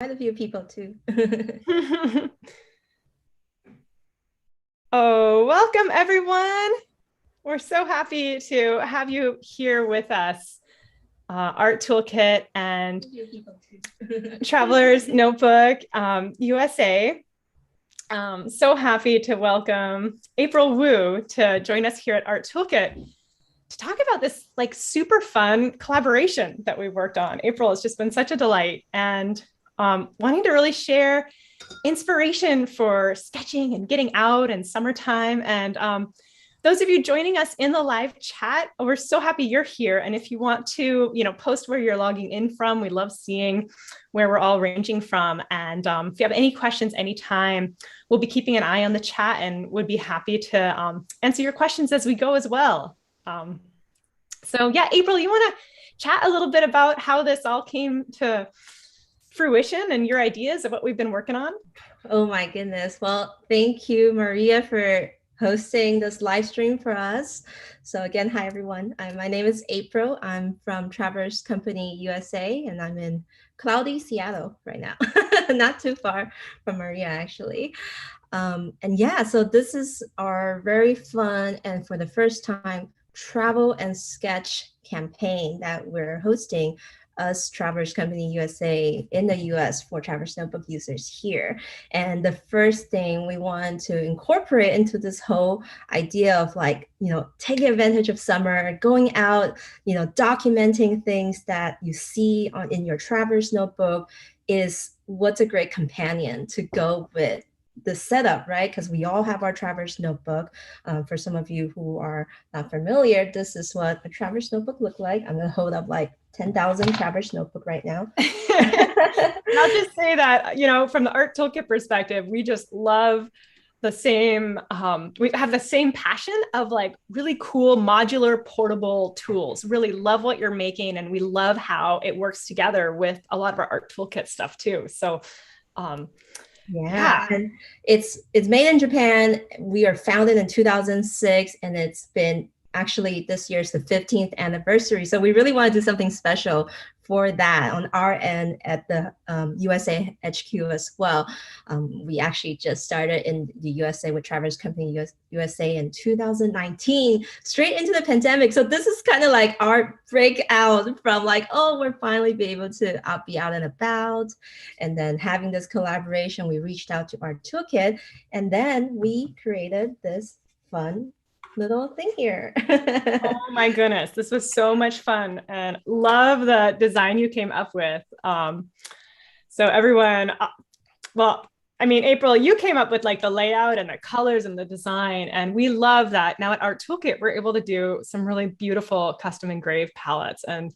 Quite a few people too. Oh, welcome everyone. We're so happy to have you here with us. Art Toolkit and A few people too. Traveler's Notebook USA. So happy to welcome April Wu to join us here at Art Toolkit to talk about this like super fun collaboration that we've worked on. April, has just been such a delight and wanting to really share inspiration for sketching and getting out and summertime. And those of you joining us in the live chat, we're so happy you're here. And if you want to, post where you're logging in from, we love seeing where we're all ranging from. And if you have any questions anytime, we'll be keeping an eye on the chat and would be happy to answer your questions as we go as well. So yeah, April, you want to chat a little bit about how this all came to fruition and your ideas of what we've been working on? Oh my goodness. Well, thank you, Maria, for hosting this live stream for us. So again, hi everyone. My name is April. I'm from Traveler's Company USA, and I'm in cloudy Seattle right now. Not too far from Maria, actually. And yeah, so this is our very fun and for the first time travel and sketch campaign that we're hosting us Travelers Company USA in the US for Travelers Notebook users here. And the first thing we want to incorporate into this whole idea of like, taking advantage of summer, going out, documenting things that you see in your Travelers Notebook is what's a great companion to go with the setup, right? Because we all have our Traverse Notebook. For some of you who are not familiar, this is what a Traverse Notebook look like. I'm gonna hold up like 10,000 Traverse Notebook right now. I'll just say that, from the Art Toolkit perspective, we just love the same, we have the same passion of like really cool modular portable tools. Really love what you're making, and we love how it works together with a lot of our Art Toolkit stuff too. So yeah, and it's made in Japan. We are founded in 2006, and it's been actually this year's the 15th anniversary. So we really want to do something special for that on our end at the USA HQ as well. We actually just started in the USA with Traverse Company USA in 2019, straight into the pandemic. So this is kind of like our breakout from like, oh, we're finally be able to be out and about. And then having this collaboration, we reached out to Art Toolkit, and then we created this fun little thing here. Oh my goodness, this was so much fun and love the design you came up with. So everyone, well, I mean, April, you came up with like the layout and the colors and the design, and we love that. Now at Art Toolkit, we're able to do some really beautiful custom engraved palettes, and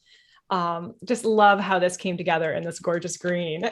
just love how this came together in this gorgeous green.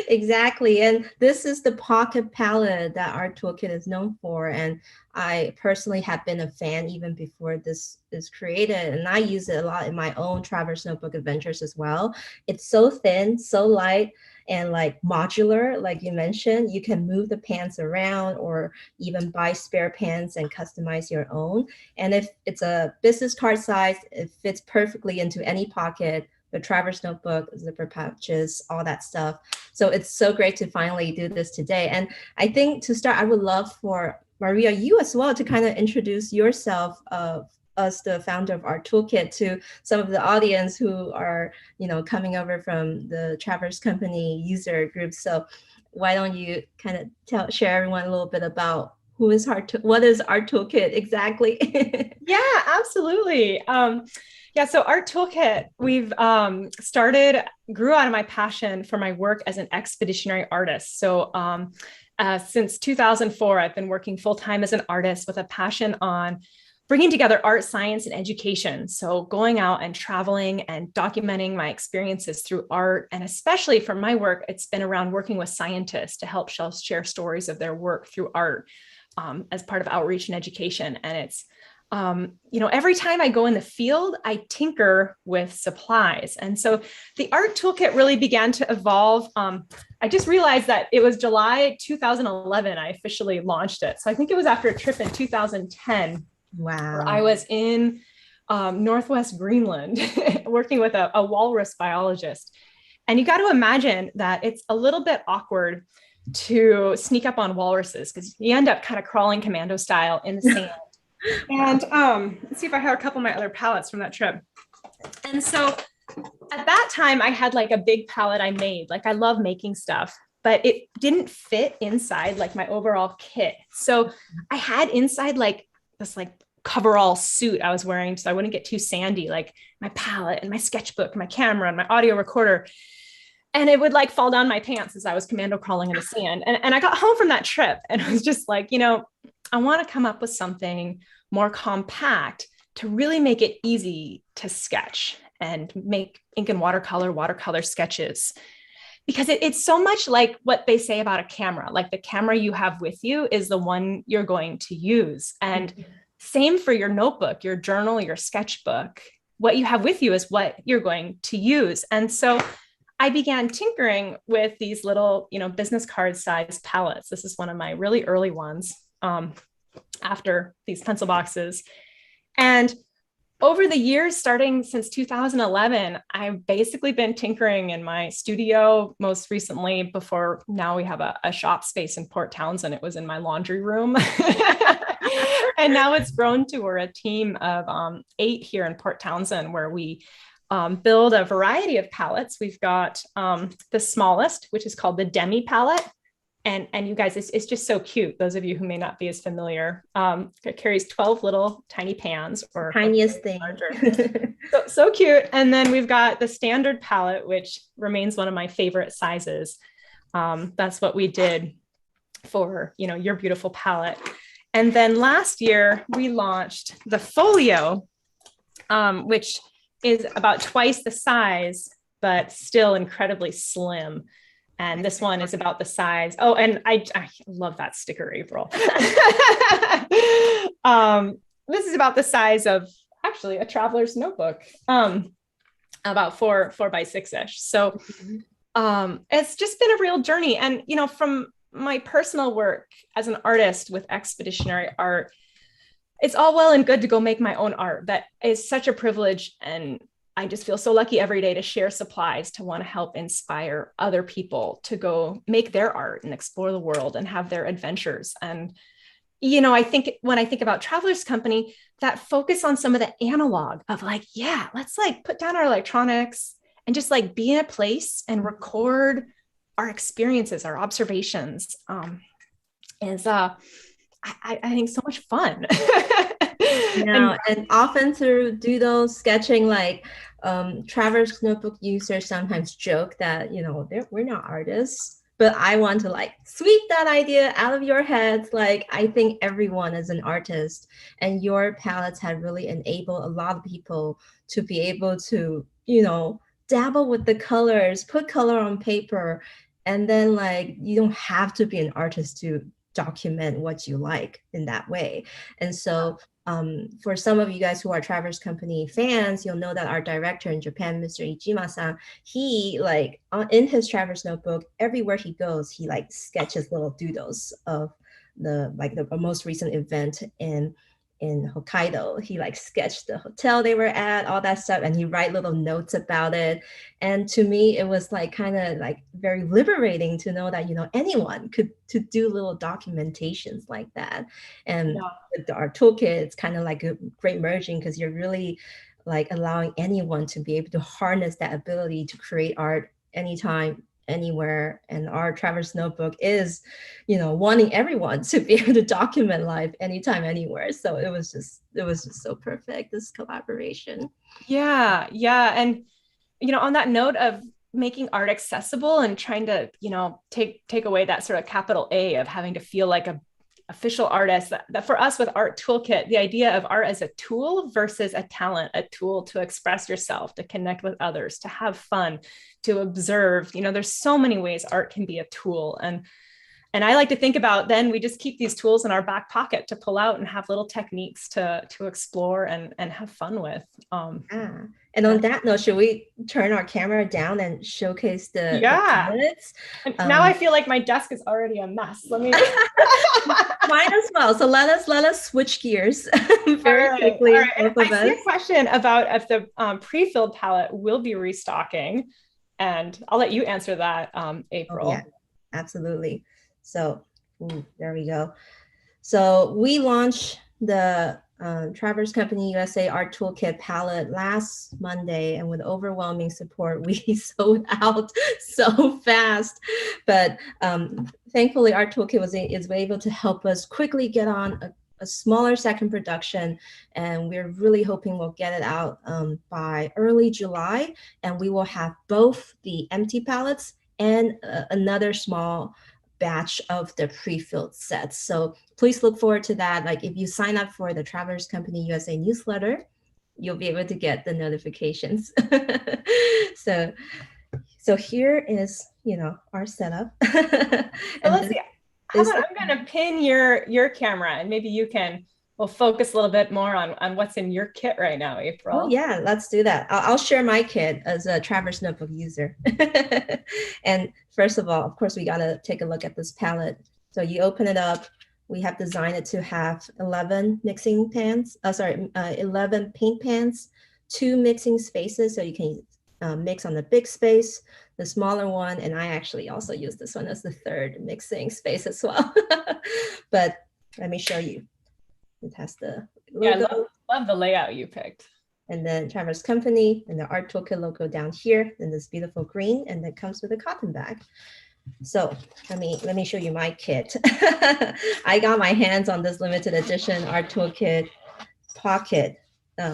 Exactly. And this is the pocket palette that Art Toolkit is known for. And I personally have been a fan even before this is created. And I use it a lot in my own Traverse Notebook adventures as well. It's so thin, so light, and like modular, like you mentioned. You can move the pants around or even buy spare pants and customize your own. And if it's a business card size, it fits perfectly into any pocket, the Traverse Notebook, zipper pouches, all that stuff. So it's so great to finally do this today. And I think to start, I would love for Maria, you as well, to kind of introduce yourself as the founder of Art Toolkit to some of the audience who are, coming over from the Traverse Company user group. So why don't you kind of share everyone a little bit about what is Art Toolkit exactly? Yeah, absolutely. So Art Toolkit, we've grew out of my passion for my work as an expeditionary artist. So since 2004, I've been working full-time as an artist with a passion on bringing together art, science, and education. So going out and traveling and documenting my experiences through art. And especially for my work, it's been around working with scientists to help share stories of their work through art as part of outreach and education. And it's every time I go in the field, I tinker with supplies. And so the Art Toolkit really began to evolve. I just realized that it was July 2011, I officially launched it. So I think it was after a trip in 2010. Wow. Where I was in Northwest Greenland working with a walrus biologist. And you got to imagine that it's a little bit awkward to sneak up on walruses because you end up kind of crawling commando style in the sand. And let's see if I have a couple of my other palettes from that trip. And so at that time, I had like a big palette I made. Like I love making stuff, but it didn't fit inside like my overall kit. So I had inside like this like coverall suit I was wearing so I wouldn't get too sandy, like my palette and my sketchbook, my camera and my audio recorder. And it would like fall down my pants as I was commando crawling in the sand. And I got home from that trip and I was just like, I want to come up with something more compact to really make it easy to sketch and make ink and watercolor sketches. Because it's so much like what they say about a camera, like the camera you have with you is the one you're going to use. And same for your notebook, your journal, your sketchbook, what you have with you is what you're going to use. And so I began tinkering with these little, business card size palettes. This is one of my really early ones after these pencil boxes. And over the years, starting since 2011, I've basically been tinkering in my studio. Most recently, before now we have a shop space in Port Townsend. It was in my laundry room. And now it's grown to we're a team of 8 here in Port Townsend where we build a variety of palettes. We've got the smallest, which is called the Demi palette. And you guys, it's just so cute. Those of you who may not be as familiar, it carries 12 little tiny pans or tiniest thing. so cute. And then we've got the standard palette, which remains one of my favorite sizes. That's what we did for, your beautiful palette. And then last year we launched the Folio, which is about twice the size, but still incredibly slim. And this one is about the size. Oh, and I love that sticker, April. This is about the size of actually a traveler's notebook, about 4 by 6-ish. So it's just been a real journey. And, from my personal work as an artist with expeditionary art, it's all well and good to go make my own art. That is such a privilege. And I just feel so lucky every day to share supplies, to want to help inspire other people to go make their art and explore the world and have their adventures. And, I think when I think about Traveler's Company, that focus on some of the analog of like, yeah, let's like put down our electronics and just like be in a place and record our experiences, our observations, is I think so much fun. And often through doodles, sketching, like Traveler's Notebook users sometimes joke that, we're not artists, but I want to like sweep that idea out of your heads. Like, I think everyone is an artist, and your palettes have really enabled a lot of people to be able to, dabble with the colors, put color on paper, and then like, you don't have to be an artist to document what you like in that way. And so for some of you guys who are Traveler's Company fans, you'll know that our director in Japan, Mr. Ijima-san, he like in his Traveler's Notebook, everywhere he goes, he like sketches little doodles of the most recent event in Hokkaido. He like sketched the hotel they were at, all that stuff, and he write little notes about it. And to me, it was like kind of like very liberating to know that anyone could to do little documentations like that. And with the Art Toolkit, it's kind of like a great merging, because you're really like allowing anyone to be able to harness that ability to create art anytime, anywhere. And our Traveler's Notebook is, wanting everyone to be able to document life anytime, anywhere. So it was just so perfect, this collaboration. Yeah. And, on that note of making art accessible and trying to, take away that sort of capital A of having to feel like a official artist, that for us with Art Toolkit, the idea of art as a tool versus a talent, a tool to express yourself, to connect with others, to have fun, to observe, there's so many ways art can be a tool. And I like to think about, then we just keep these tools in our back pocket to pull out and have little techniques to explore and have fun with. And on that note, should we turn our camera down and showcase the palettes? Now I feel like my desk is already a mess. Let me mine as well. So let us switch gears very quickly. All right. I see a question about if the pre-filled palette will be restocking. And I'll let you answer that, Oh yeah, April. absolutely. So there we go. So we launched the Traverse Company USA Art Toolkit palette last Monday, and with overwhelming support, we sold out so fast. But thankfully, Art Toolkit is able to help us quickly get on a smaller second production, and we're really hoping we'll get it out by early July, and we will have both the empty palettes and another small batch of the pre-filled sets. So please look forward to that. Like if you sign up for the Travelers Company USA newsletter, you'll be able to get the notifications. so so here is, our setup. So And let's this see. How is about the I'm going to pin your camera and maybe we'll focus a little bit more on what's in your kit right now, Oh April. yeah, let's do that. I'll share my kit as a Traverse Notebook user. And first of all, of course, we gotta take a look at this palette. So you open it up. We have designed it to have 11 mixing pans. 11 paint pans, 2 mixing spaces, so you can mix on the big space, the smaller one, and I actually also use this one as the third mixing space as well. But let me show you. It has the Yeah, I logo love the layout you picked. and then Traverse Company and the Art Toolkit logo down here, and this beautiful green, and that comes with a cotton bag. So let me show you my kit. I got my hands on this limited edition Art Toolkit pocket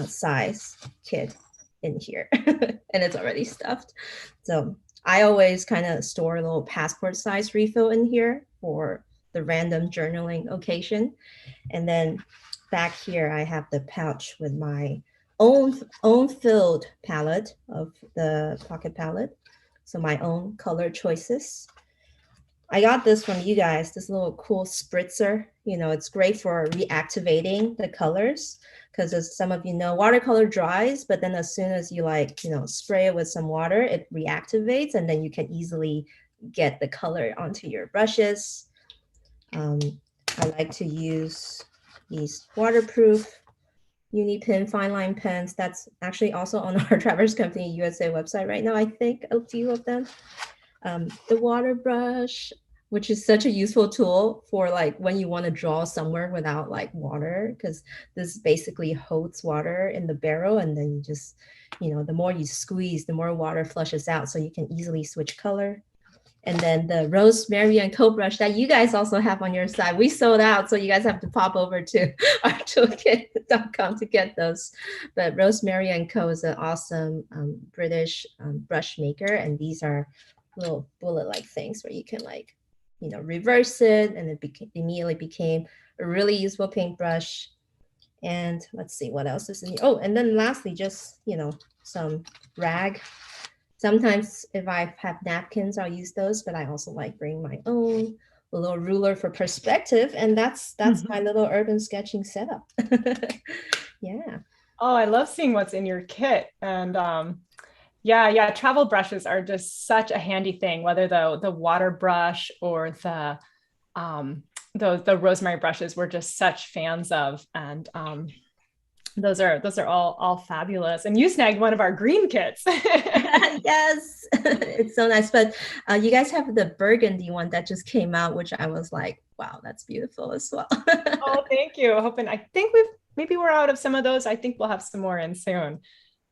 size kit in here, and it's already stuffed. So I always kind of store a little passport size refill in here for the random journaling occasion. And then back here, I have the pouch with my own filled palette of the pocket palette. So my own color choices. I got this from you guys, this little cool spritzer. It's great for reactivating the colors because as some of you know, watercolor dries, but then as soon as you spray it with some water, it reactivates and then you can easily get the color onto your brushes. I like to use these waterproof Unipin fine line pens. That's actually also on our Traverse Company USA website right now, I think, a few of them. The water brush, which is such a useful tool for like when you want to draw somewhere without like water, because this basically holds water in the barrel and then you just, the more you squeeze, the more water flushes out. So you can easily switch color. And then the Rosemary and Co brush that you guys also have on your side. We sold out, so you guys have to pop over to arttoolkit.com to get those. But Rosemary and Co is an awesome British brush maker, and these are little bullet-like things where you can reverse it, and it immediately became a really useful paintbrush. And let's see what else is in here. Oh, and then lastly, just some rag. Sometimes if I have napkins, I'll use those, but I also like bring my own, a little ruler for perspective, and that's my little urban sketching setup. Yeah. Oh, I love seeing what's in your kit. And yeah, travel brushes are just such a handy thing, whether the water brush or the rosemary brushes we're just such fans of. And those are all fabulous. And you snagged one of our green kits. Yes, it's so nice. But you guys have the burgundy one that just came out, which I was like, wow, that's beautiful as well. Oh, thank you. I think maybe we're out of some of those. I think we'll have some more in soon.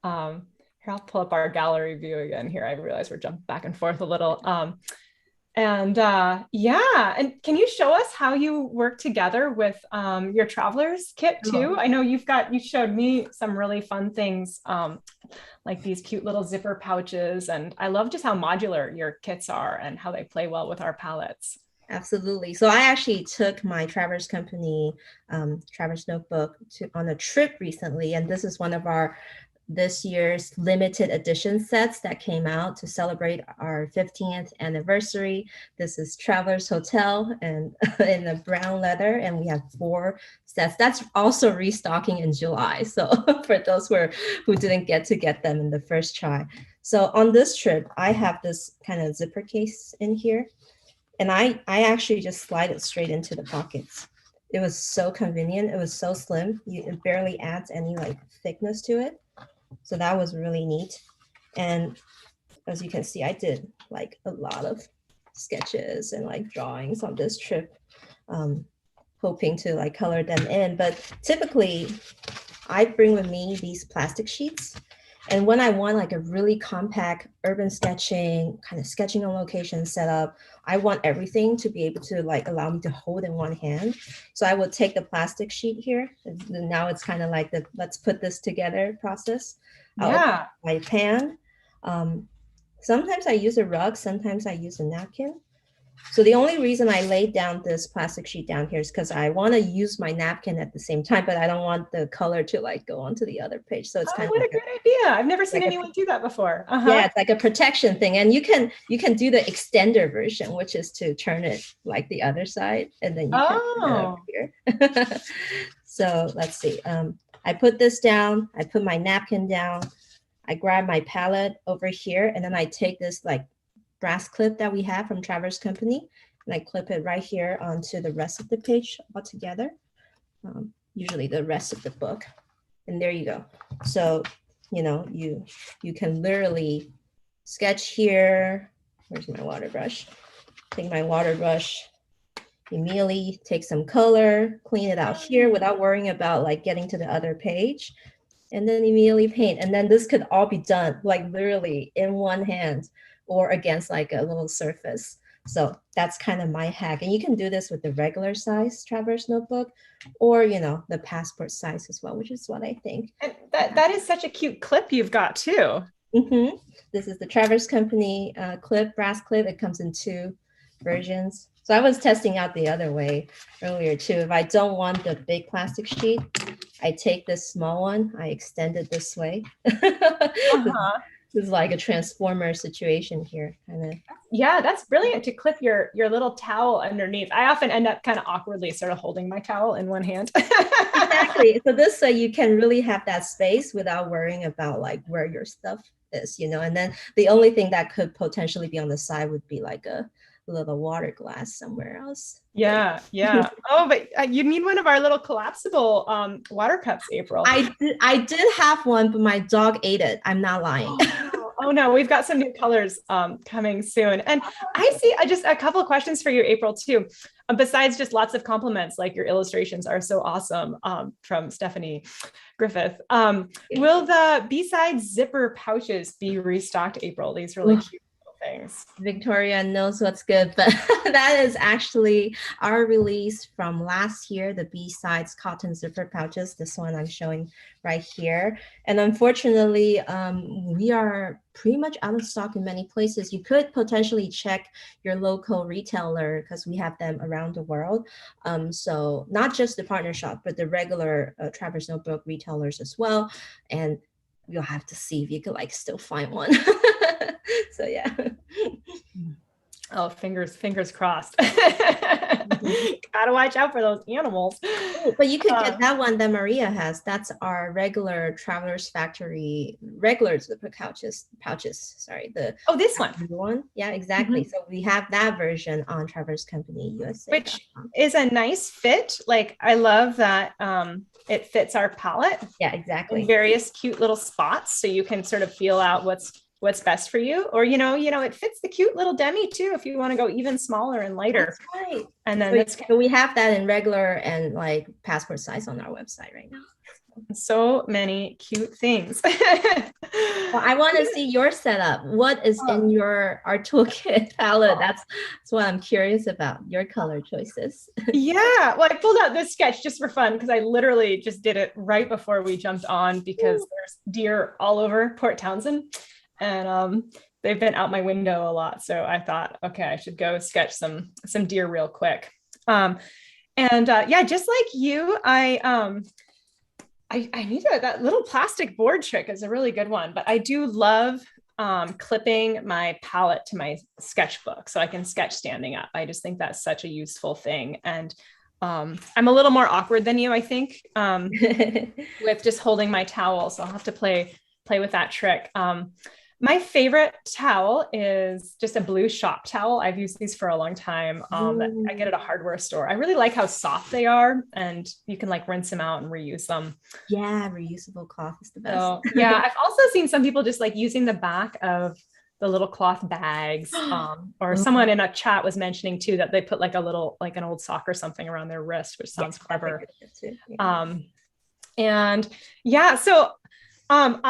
Here, I'll pull up our gallery view again here. I realize we're jumping back and forth a little. And yeah, and can you show us how you work together with your traveler's kit too? I know you showed me some really fun things, like these cute little zipper pouches, and I love just how modular your kits are and how they play well with our palettes. Absolutely. So I actually took my Traverse Company Traverse Notebook on a trip recently, and this is one of our this year's limited edition sets that came out to celebrate our 15th anniversary. This is Traveler's Hotel and in the brown leather, and we have 4 sets. That's also restocking in July. So for those who didn't get to get them in the first try. So on this trip, I have this kind of zipper case in here, and I actually just slide it straight into the pockets. It was so convenient. It was so slim. It barely adds any like thickness to it. So that was really neat. And as you can see, I did like a lot of sketches and like drawings on this trip, hoping to like color them in. But typically I bring with me these plastic sheets. And when I want like a really compact urban sketching, kind of sketching on location setup, I want everything to be able to like allow me to hold in one hand. So I will take the plastic sheet here. And now it's kind of like the let's put this together process. Yeah. My pan. Sometimes I use a rug, sometimes I use a napkin. So the only reason I laid down this plastic sheet down here is because I want to use my napkin at the same time, but I don't want the color to like go onto the other page. So it's kind of what like a great idea. I've never seen like anyone do that before. yeah, it's like a protection thing. And you can do the extender version, which is to turn it like the other side, and then you can put it over here. So let's see. I put this down, I put my napkin down, I grab my palette over here, and then I take this like brass clip that we have from Traveler's Company, and I clip it right here onto the rest of the page all together, usually the rest of the book. And there you go. So, you know, you can literally sketch here. Where's my water brush? Take my water brush, immediately take some color, clean it out here without worrying about like getting to the other page, and then immediately paint. And then this could all be done like literally in one hand or against like a little surface. So that's kind of my hack. And you can do this with the regular size Traveler's notebook, or, you know, the passport size as well, which is what I think. And that is such a cute clip you've got too. Mm-hmm. This is the Traveler's Company clip, brass clip. It comes in 2 versions. So I was testing out the other way earlier too. If I don't want the big plastic sheet, I take this small one, I extend it this way. This is like a transformer situation here, kind of. Yeah, that's brilliant to clip your little towel underneath. I often end up kind of awkwardly sort of holding my towel in one hand. Exactly. So this way you can really have that space without worrying about like where your stuff is, you know. And then the only thing that could potentially be on the side would be like a little water glass somewhere else. Yeah. Oh, but you need one of our little collapsible water cups, April. I did have one, but my dog ate it. I'm not lying. Oh no, we've got some new colors coming soon. And I see just a couple of questions for you, April, too. Besides just lots of compliments, like your illustrations are so awesome, from Stephanie Griffith. Will the B-side zipper pouches be restocked, April? These really cute things. Victoria knows what's good, but that is actually our release from last year, the B-sides cotton zipper pouches. This one I'm showing right here. And unfortunately, we are pretty much out of stock in many places. You could potentially check your local retailer because we have them around the world. So not just the partner shop, but the regular Traveler's Notebook retailers as well. And you'll have to see if you could like still find one. So yeah. Oh, fingers crossed. Gotta watch out for those animals. But you could get that one that Maria has. That's our regular Traveler's Factory regular zipper pouches. Sorry, this one. Yeah, exactly. So we have that version on Traveler's Company USA, which is a nice fit. Like I love that it fits our palette. Yeah, exactly. In various cute little spots, so you can sort of feel out what's best for you. Or you know it fits the cute little demi too if you want to go even smaller and lighter. That's right. And then so we have that in regular and like passport size on our website right now. So many cute things. Well, I want to see your setup. What is in your Art Toolkit palette? That's what I'm curious about, your color choices. Yeah, well, I pulled out this sketch just for fun because I literally just did it right before we jumped on because there's deer all over Port Townsend, and they've been out my window a lot. So I thought, okay, I should go sketch some deer real quick. Yeah, just like you, I need that little plastic board trick is a really good one, but I do love clipping my palette to my sketchbook so I can sketch standing up. I just think that's such a useful thing. And I'm a little more awkward than you, I think, with just holding my towel. So I'll have to play with that trick. My favorite towel is just a blue shop towel. I've used these for a long time. I get at a hardware store. I really like how soft they are, and you can like rinse them out and reuse them. Yeah, reusable cloth is the best. So, yeah, I've also seen some people just like using the back of the little cloth bags. Or someone in a chat was mentioning too that they put like a little, like an old sock or something around their wrist, which sounds clever. And yeah, so I'm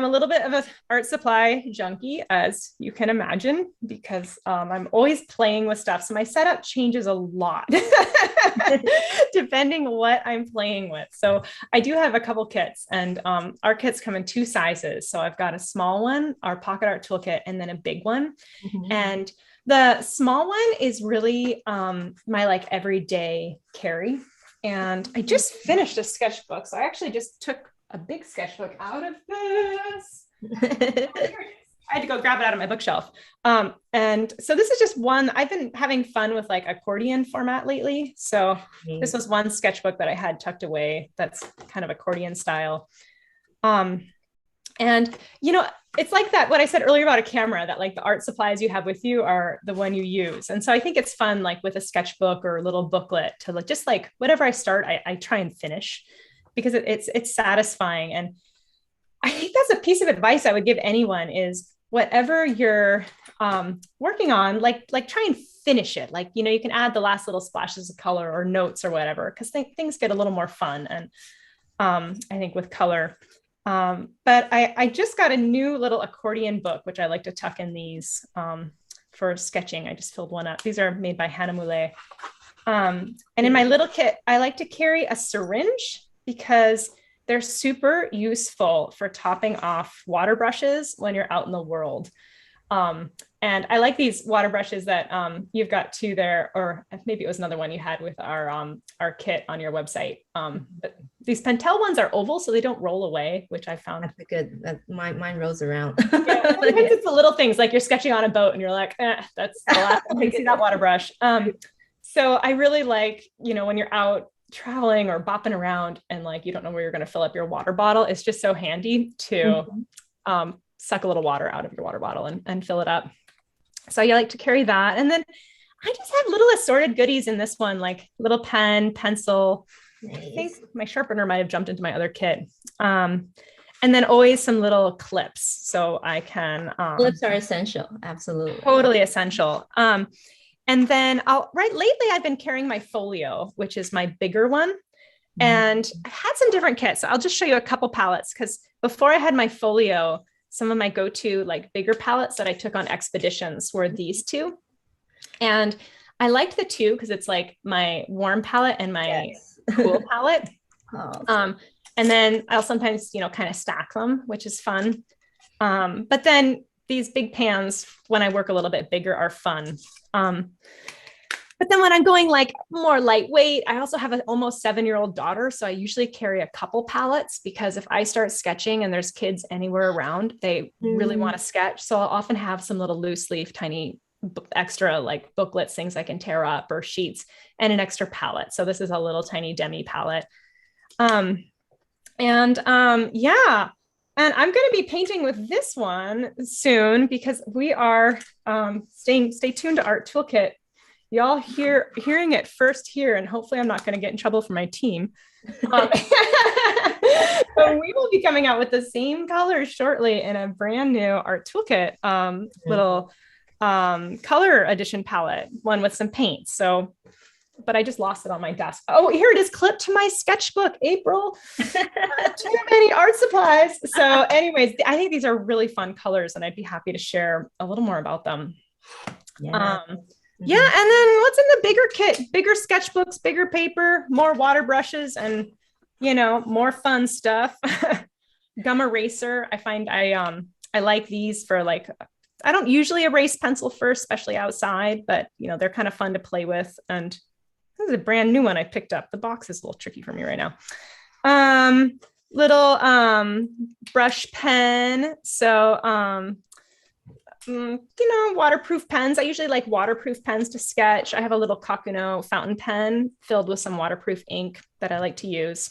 a little bit of an art supply junkie, as you can imagine, because I'm always playing with stuff. So my setup changes a lot depending what I'm playing with. So I do have a couple kits, and our kits come in 2 sizes. So I've got a small one, our Pocket Art Toolkit, and then a big one. And the small one is really my like everyday carry. And I just finished a sketchbook. So I actually just took a big sketchbook out of this. I had to go grab it out of my bookshelf. And so this is just one. I've been having fun with like accordion format lately. So this was one sketchbook that I had tucked away that's kind of accordion style. And, you know, it's like that, what I said earlier about a camera, that like the art supplies you have with you are the one you use. And so I think it's fun, like with a sketchbook or a little booklet, to like, just like whatever I start, I try and finish, because it's satisfying. And I think that's a piece of advice I would give anyone, is whatever you're working on, like try and finish it. Like, you know, you can add the last little splashes of color or notes or whatever, because things get a little more fun. And I think with color. But I just got a new little accordion book, which I like to tuck in these for sketching. I just filled one up. These are made by Hannah Moulet. And in my little kit, I like to carry a syringe, because they're super useful for topping off water brushes when you're out in the world. And I like these water brushes that you've got 2 there, or maybe it was another one you had with our kit on your website. But these Pentel ones are oval, so they don't roll away, which I found. That's good. Mine rolls around. Yeah, sometimes it's the little things, like you're sketching on a boat and you're like, that's the last time you see that water brush. So I really like, you know, when you're out traveling or bopping around and like you don't know where you're going to fill up your water bottle, it's just so handy to suck a little water out of your water bottle and fill it up. So I like to carry that. And then I just have little assorted goodies in this one, like little pen, pencil. Nice. I think my sharpener might have jumped into my other kit. And then always some little clips, so I can. Clips are essential. Absolutely. Totally essential. And then lately I've been carrying my Folio, which is my bigger one. And I've had some different kits. So I'll just show you a couple palettes, because before I had my Folio, some of my go-to like bigger palettes that I took on expeditions were these 2. And I liked the 2 because it's like my warm palette and my cool palette. And then I'll sometimes, you know, kind of stack them, which is fun. But then these big pans, when I work a little bit bigger, are fun. But then when I'm going like more lightweight, I also have an almost 7-year-old daughter. So I usually carry a couple palettes, because if I start sketching and there's kids anywhere around, they really want to sketch. So I'll often have some little loose leaf, tiny extra like booklets, things I can tear up, or sheets, and an extra palette. So this is a little tiny demi palette. Yeah. And I'm going to be painting with this one soon, because we are stay tuned to Art Toolkit. Y'all hearing it first here, and hopefully I'm not going to get in trouble for my team. But we will be coming out with the same colors shortly in a brand new Art Toolkit little color edition palette, one with some paints. So, but I just lost it on my desk. Oh, here it is, clipped to my sketchbook, April. Too many art supplies. So anyways, I think these are really fun colors, and I'd be happy to share a little more about them. Yeah. Yeah. And then what's in the bigger kit? Bigger sketchbooks, bigger paper, more water brushes, and, you know, more fun stuff. Gum eraser. I find I like these for like, I don't usually erase pencil first, especially outside, but you know, they're kind of fun to play with. And this is a brand new one I picked up. The box is a little tricky for me right now. Little brush pen. So, you know, waterproof pens. I usually like waterproof pens to sketch. I have a little Kakuno fountain pen filled with some waterproof ink that I like to use.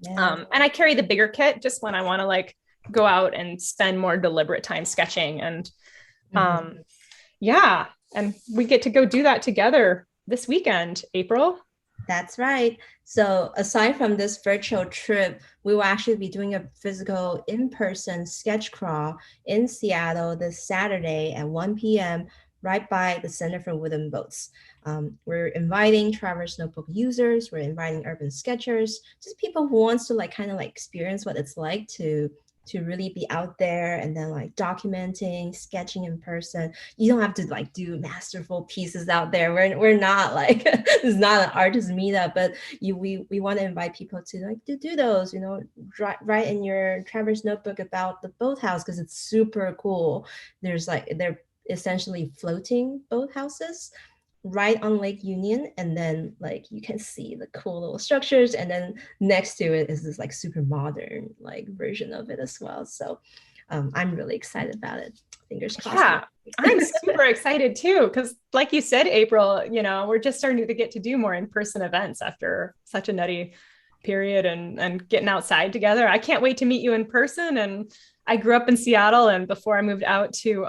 Yeah. And I carry the bigger kit just when I want to like go out and spend more deliberate time sketching. And yeah, and we get to go do that together this weekend, April. That's right. So aside from this virtual trip, we will actually be doing a physical in-person sketch crawl in Seattle this Saturday at 1 p.m. right by the Center for Wooden Boats. We're inviting Traverse Notebook users, we're inviting urban sketchers, just people who wants to like kind of like experience what it's like to really be out there and then like documenting, sketching in person. You don't have to like do masterful pieces out there. We're not like this is not an artist meetup, but we want to invite people to like to do those, write in your Traverse notebook about the boathouse because it's super cool. There's like they're essentially floating boathouses right on Lake Union, and then like you can see the cool little structures, and then next to it is this like super modern like version of it as well. So I'm really excited about it. Fingers crossed. Yeah, I'm super excited too, because like you said, April, we're just starting to get to do more in-person events after such a nutty period and getting outside together. I can't wait to meet you in person. And I grew up in Seattle, and before I moved out to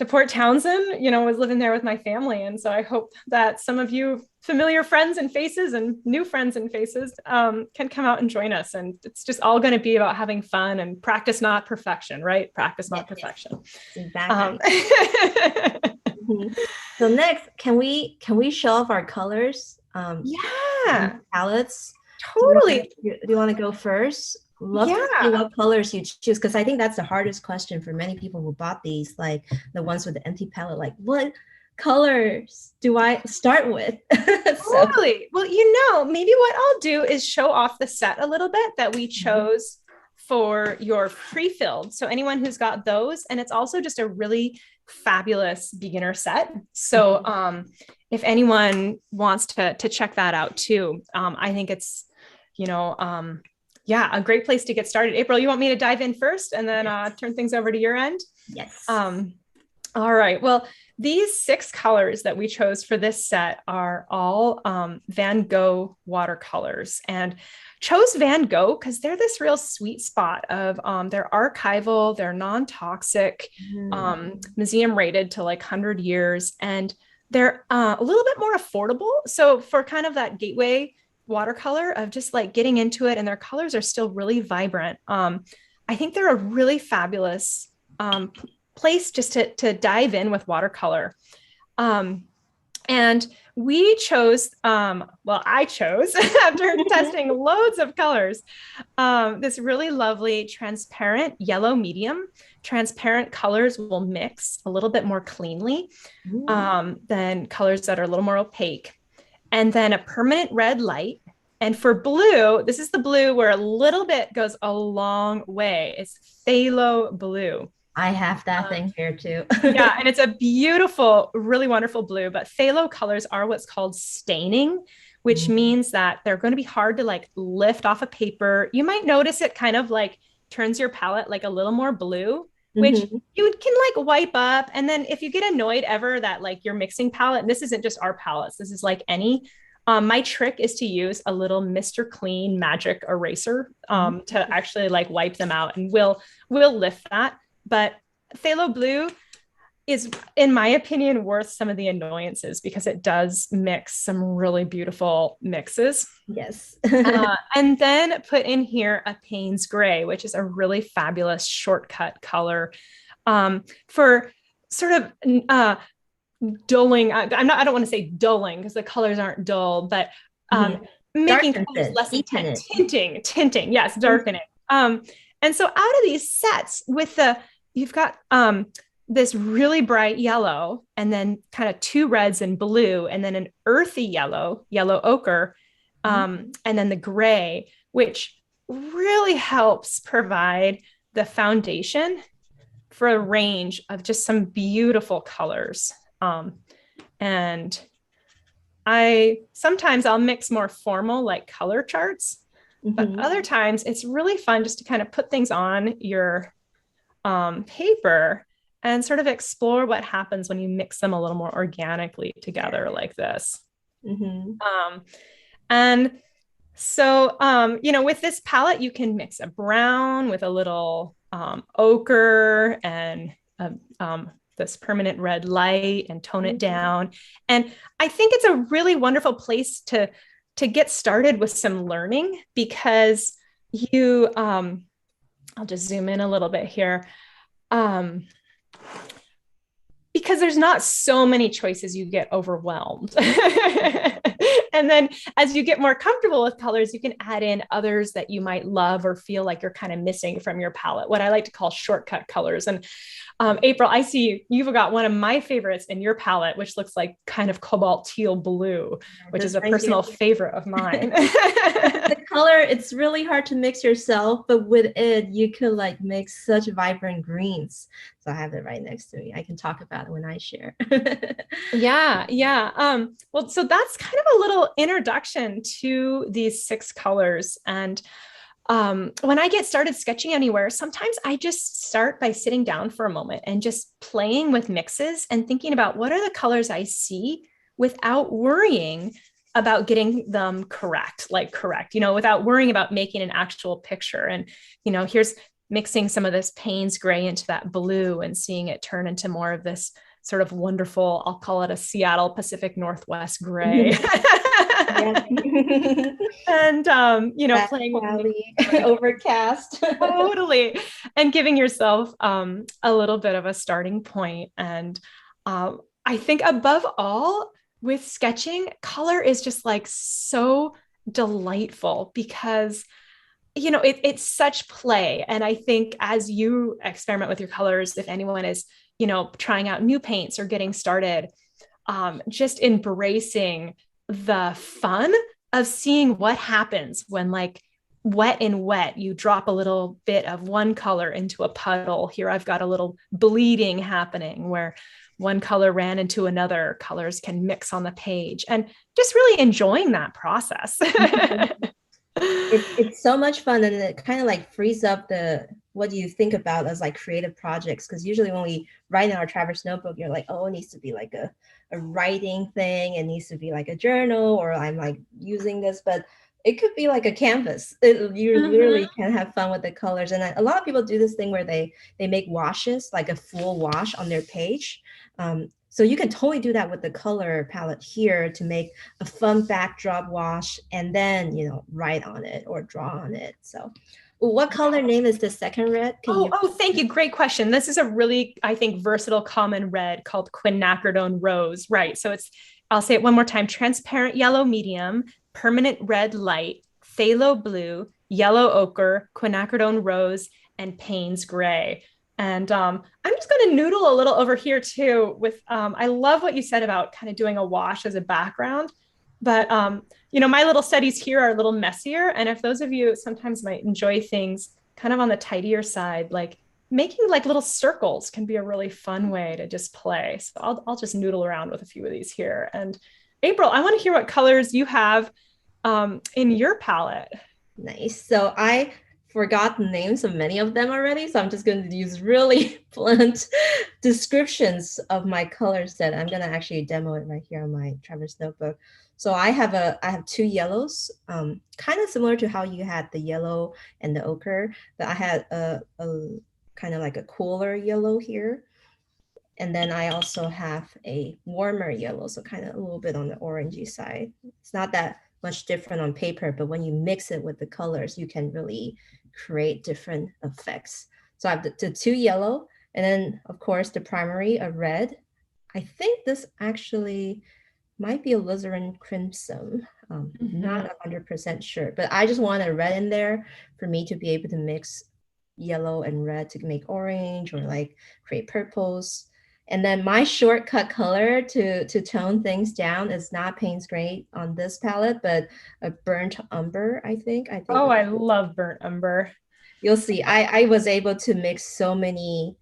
Port Townsend, was living there with my family. And so I hope that some of you familiar friends and faces and new friends and faces can come out and join us. And it's just all going to be about having fun and practice, not perfection, right? Practice, not perfection. Exactly. So next, can we show off our colors? Yeah. Palettes. Totally. Do you want to go first? Love to see what colors you choose, because I think that's the hardest question for many people who bought these, like the ones with the empty palette, like what colors do I start with? Totally. Well, maybe what I'll do is show off the set a little bit that we chose for your pre-filled. So anyone who's got those, and it's also just a really fabulous beginner set. So if anyone wants to check that out too, I think it's, a great place to get started. April, you want me to dive in first and then turn things over to your end? Yes. All right. Well, these 6 colors that we chose for this set are all Van Gogh watercolors, and chose Van Gogh because they're this real sweet spot of they're archival, they're non-toxic, museum rated to like 100 years, and they're a little bit more affordable. So for kind of that gateway watercolor of just like getting into it, and their colors are still really vibrant. I think they're a really fabulous place just to dive in with watercolor. And we chose, I chose after testing loads of colors, this really lovely transparent yellow medium. Transparent colors will mix a little bit more cleanly than colors that are a little more opaque. And then a permanent red light. And for blue, this is the blue where a little bit goes a long way. It's phthalo blue. I have that thing here too. Yeah, and it's a beautiful, really wonderful blue, but phthalo colors are what's called staining, which means that they're going to be hard to like lift off a paper. You might notice it kind of like turns your palette like a little more blue, which you can like wipe up. And then if you get annoyed ever that like your mixing palette, and this isn't just our palettes, this is like any, my trick is to use a little Mr. Clean magic eraser to actually like wipe them out, and we'll lift that. But phthalo blue is, in my opinion, worth some of the annoyances because it does mix some really beautiful mixes. Yes. And then put in here a Payne's Gray, which is a really fabulous shortcut color for sort of dulling. I don't want to say dulling because the colors aren't dull, but making colors less intense. Tinting. Yes, darkening. And so out of these sets you've got this really bright yellow, and then kind of 2 reds and blue, and then an earthy yellow ochre, and then the gray, which really helps provide the foundation for a range of just some beautiful colors. And sometimes I'll mix more formal like color charts, but other times it's really fun just to kind of put things on your paper and sort of explore what happens when you mix them a little more organically together like this. And so, with this palette, you can mix a brown with a little ochre and this permanent red light and tone it down. And I think it's a really wonderful place to get started with some learning, because you, I'll just zoom in a little bit here. Because there's not so many choices, you get overwhelmed. And then as you get more comfortable with colors, you can add in others that you might love or feel like you're kind of missing from your palette, what I like to call shortcut colors. And April, I see you've got one of my favorites in your palette, which looks like kind of cobalt teal blue, which is a personal favorite of mine. The color, it's really hard to mix yourself, but with it, you could like mix such vibrant greens. So I have it right next to me. I can talk about it when I share. Yeah. Well, so that's kind of a little introduction to these 6 colors. And when I get started sketching anywhere, sometimes I just start by sitting down for a moment and just playing with mixes and thinking about what are the colors I see without worrying about getting them correct, without worrying about making an actual picture. And, here's mixing some of this Payne's gray into that blue and seeing it turn into more of this sort of wonderful, I'll call it a Seattle Pacific Northwest gray. And, playing with overcast. Totally. And giving yourself a little bit of a starting point. And I think above all, with sketching, color is just like so delightful because it's such play. And I think as you experiment with your colors, if anyone is, trying out new paints or getting started, just embracing the fun of seeing what happens when like wet in wet, you drop a little bit of one color into a puddle. Here I've got a little bleeding happening where one color ran into another, colors can mix on the page, and just really enjoying that process. It's so much fun, and it kind of like frees up what do you think about as like creative projects, because usually when we write in our Traverse notebook, you're like, oh, it needs to be like a writing thing, it needs to be like a journal, or I'm like using this, but it could be like a canvas. You literally can have fun with the colors. And a lot of people do this thing where they make washes, like a full wash on their page. So you can totally do that with the color palette here to make a fun backdrop wash and then, write on it or draw on it. So what color name is the second red? Thank you. Great question. This is a really, I think, versatile common red called quinacridone rose. Right. So I'll say it one more time: transparent yellow medium, permanent red light, phthalo blue, yellow ochre, quinacridone rose, and Payne's gray. And I'm just going to noodle a little over here too with, I love what you said about kind of doing a wash as a background, but my little studies here are a little messier. And if those of you sometimes might enjoy things kind of on the tidier side, like making like little circles can be a really fun way to just play. So I'll just noodle around with a few of these here. And April, I want to hear what colors you have in your palette. Nice. So I forgot the names of many of them already, so I'm just going to use really blunt descriptions of my color set. I'm going to actually demo it right here on my Traverse notebook. So I have 2 yellows, kind of similar to how you had the yellow and the ochre, but I had a kind of like a cooler yellow here. And then I also have a warmer yellow, so kind of a little bit on the orangey side. It's not that much different on paper, but when you mix it with the colors, you can really create different effects. So I have the 2 yellow, and then of course the primary, a red. I think this actually might be a alizarin crimson. Not 100% sure, but I just want a red in there for me to be able to mix yellow and red to make orange or like create purples. And then my shortcut color to tone things down is not Payne's gray on this palette, but a burnt umber, I think. Oh, I love burnt umber. You'll see, I was able to mix so many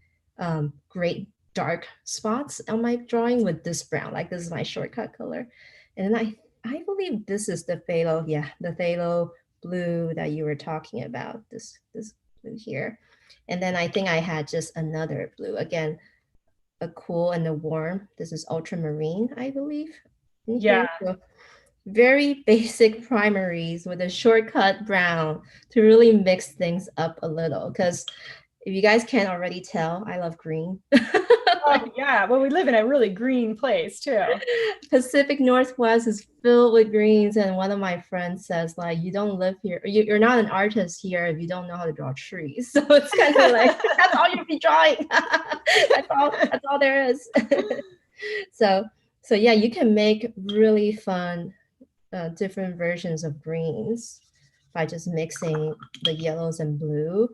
great dark spots on my drawing with this brown. Like this is my shortcut color. And then I believe this is the phthalo, the phthalo blue that you were talking about, this blue here. And then I think I had just another blue, again, a cool and a warm. This is ultramarine, I believe. Yeah. So very basic primaries with a shortcut brown to really mix things up a little. Because if you guys can't already tell, I love green. Oh, yeah. Well, we live in a really green place too. Pacific Northwest is filled with greens, and one of my friends says like, "You don't live here. You're not an artist here if you don't know how to draw trees." So it's kind of like that's all you'll be drawing. That's all. That's all there is. so so yeah, you can make really fun different versions of greens by just mixing the yellows and blue.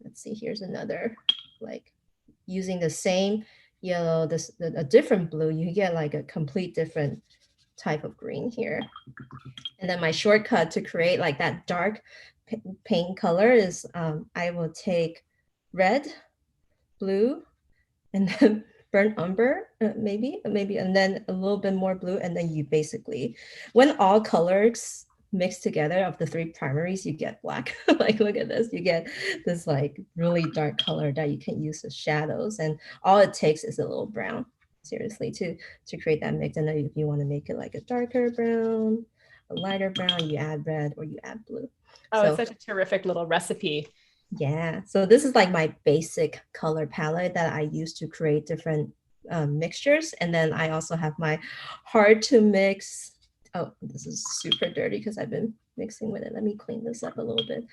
Let's see. Here's another like using the same yellow, a different blue, you get like a complete different type of green here. And then my shortcut to create like that dark paint color is I will take red, blue, and then burnt umber, maybe, and then a little bit more blue. And then you basically, when all colors mixed together of the three primaries, you get black. Like, look at this, you get this like really dark color that you can use as shadows. And all it takes is a little brown, seriously, to create that mix. And then if you want to make it like a darker brown, a lighter brown, you add red or you add blue. Oh, it's such a terrific little recipe. Yeah, so this is like my basic color palette that I use to create different mixtures. And then I also have my hard to mix. Oh, this is super dirty because I've been mixing with it. Let me clean this up a little bit.